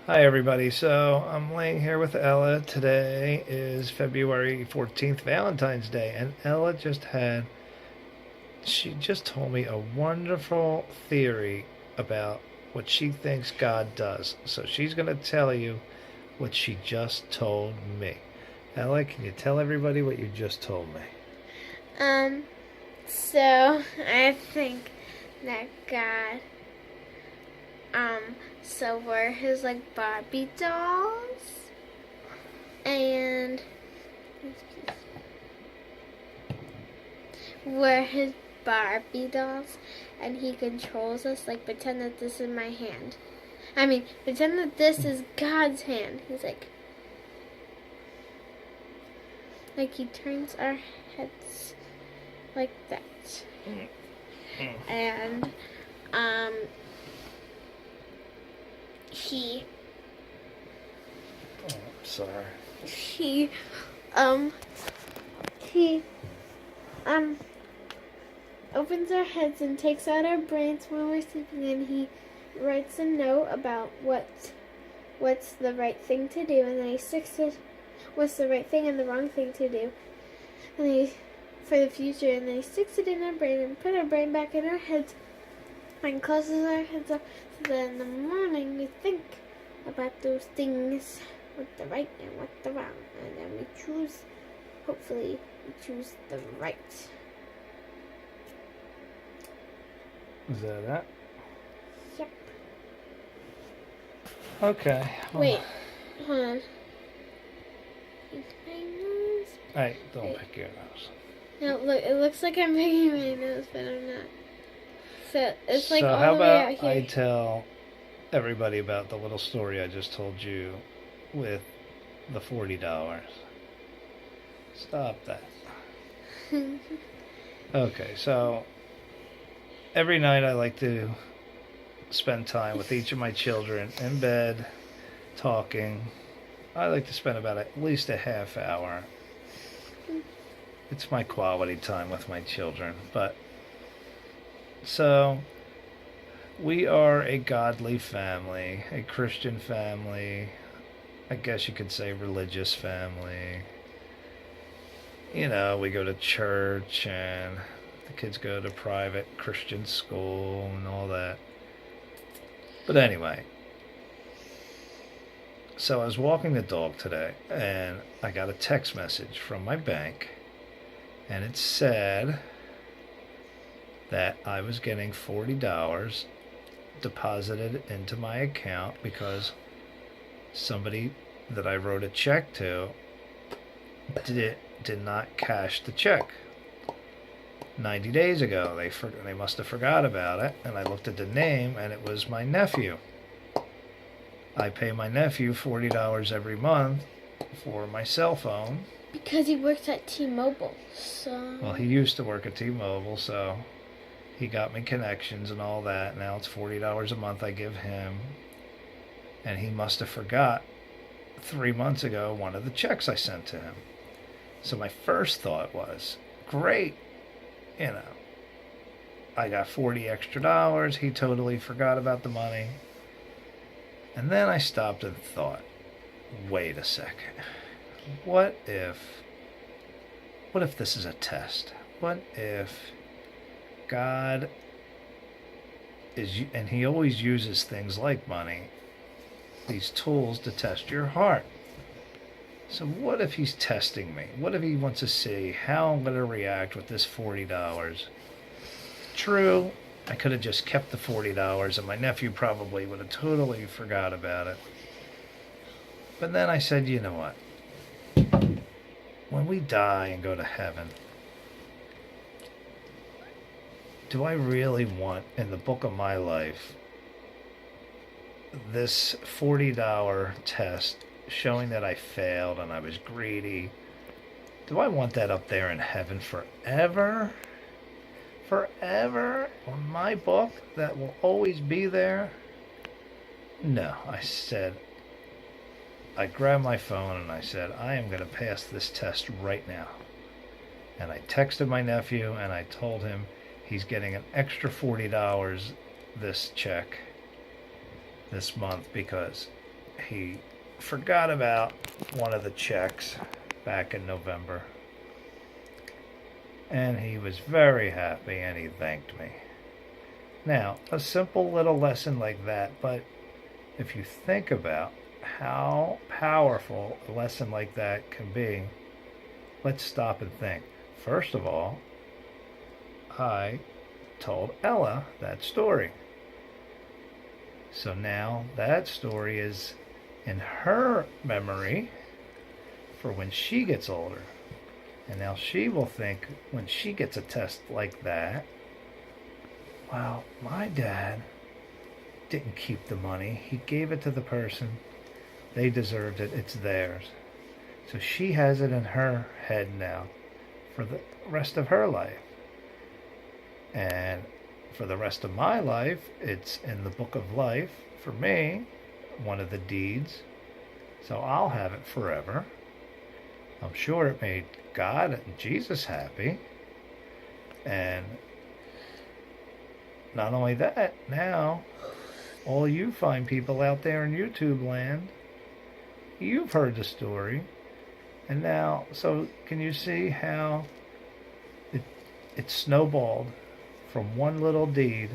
Hi, everybody. So I'm laying here with Ella. Today is February 14th, Valentine's Day, and she just told me a wonderful theory about what she thinks God does. So she's going to tell you what she just told me. Ella, can you tell everybody what you just told me? Um, so I think that God, so we're his like Barbie dolls, and we're his Barbie dolls, and he controls us. Like pretend that this is my hand. I mean, pretend that this is God's hand. He's like he turns our heads like that, and um, he Sorry. he um he um opens our heads and takes out our brains when we're sleeping, and he writes a note about what's the right thing to do, and then he sticks it what's the right thing and the wrong thing to do, and he for the future, and then he sticks it in our brain and put our brain back in our heads and closes our heads up so that in the morning we think about those things, what the right and what the wrong, and then we choose, hopefully we choose the right. Is that it? Yep. Okay. Well, Wait, hold on. My nose. Hey, don't pick your nose. No, look, it looks like I'm picking my nose, but I'm not. So it's like So all how the way out about here. I tell everybody about the little story I just told you with the $40. Stop that. Okay, so every night I like to spend time with each of my children in bed, talking. I like to spend about at least a half hour. It's my quality time with my children. But so we are a godly family, a Christian family, I guess you could say religious family. You know, we go to church and the kids go to private Christian school and all that. But anyway, so I was walking the dog today and I got a text message from my bank, and it said that I was getting $40 deposited into my account because somebody that I wrote a check to did not cash the check 90 days ago. They must have forgot about it, and I looked at the name, and it was my nephew. I pay my nephew $40 every month for my cell phone. Because he works at T-Mobile, so... Well, he used to work at T-Mobile, so he got me connections and all that. Now it's $40 a month I give him, and he must have forgot 3 months ago one of the checks I sent to him. So my first thought was, great, you know, I got 40 extra dollars. He totally forgot about the money. And then I stopped and thought, wait a second. What if this is a test? What if God and he always uses things like money, these tools to test your heart. So what if he's testing me? What if he wants to see how I'm going to react with this $40? True, I could have just kept the $40 and my nephew probably would have totally forgot about it. But then I said, you know what? When we die and go to heaven, do I really want in the book of my life this $40 test showing that I failed and I was greedy? Do I want that up there in heaven forever? Forever on my book that will always be there? No, I grabbed my phone and I said, I am going to pass this test right now. And I texted my nephew and I told him he's getting an extra $40 this check this month because he forgot about one of the checks back in November. And he was very happy and he thanked me. Now, a simple little lesson like that, but if you think about how powerful a lesson like that can be, let's stop and think. First of all, I told Ella that story. So now that story is in her memory for when she gets older. And now she will think when she gets a test like that, wow, my dad didn't keep the money. He gave it to the person. They deserved it. It's theirs. So she has it in her head now for the rest of her life. And for the rest of my life, it's in the book of life for me, one of the deeds. So I'll have it forever. I'm sure it made God and Jesus happy. And not only that, now all you fine people out there in YouTube land, you've heard the story. And now, so can you see how it snowballed from one little deed,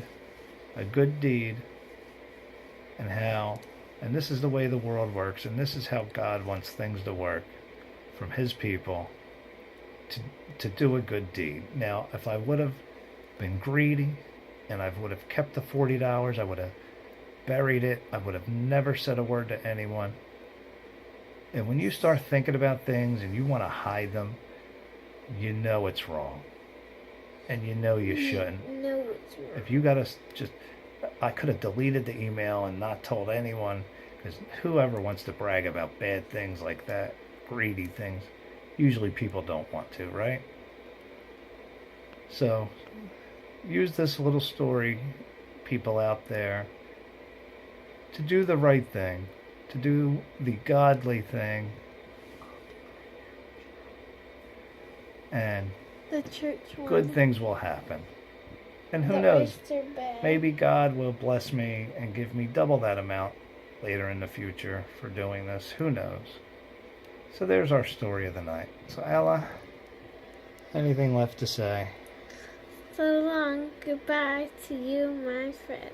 a good deed, and how, and this is the way the world works, and this is how God wants things to work from his people to do a good deed. Now, if I would have been greedy and I would have kept the $40, I would have buried it. I would have never said a word to anyone. And when you start thinking about things and you want to hide them, you know it's wrong. And you know you shouldn't. No, it's wrong. If you got to just, I could have deleted the email and not told anyone, because whoever wants to brag about bad things like that, greedy things, usually people don't want to, right? So use this little story, people out there, to do the right thing, to do the godly thing, and The church one. good things will happen. And who The knows, oyster bag. maybe God will bless me and give me double that amount later in the future for doing this. Who knows? So there's our story of the night. So Ella, anything left to say? So long. Goodbye to you, my friends.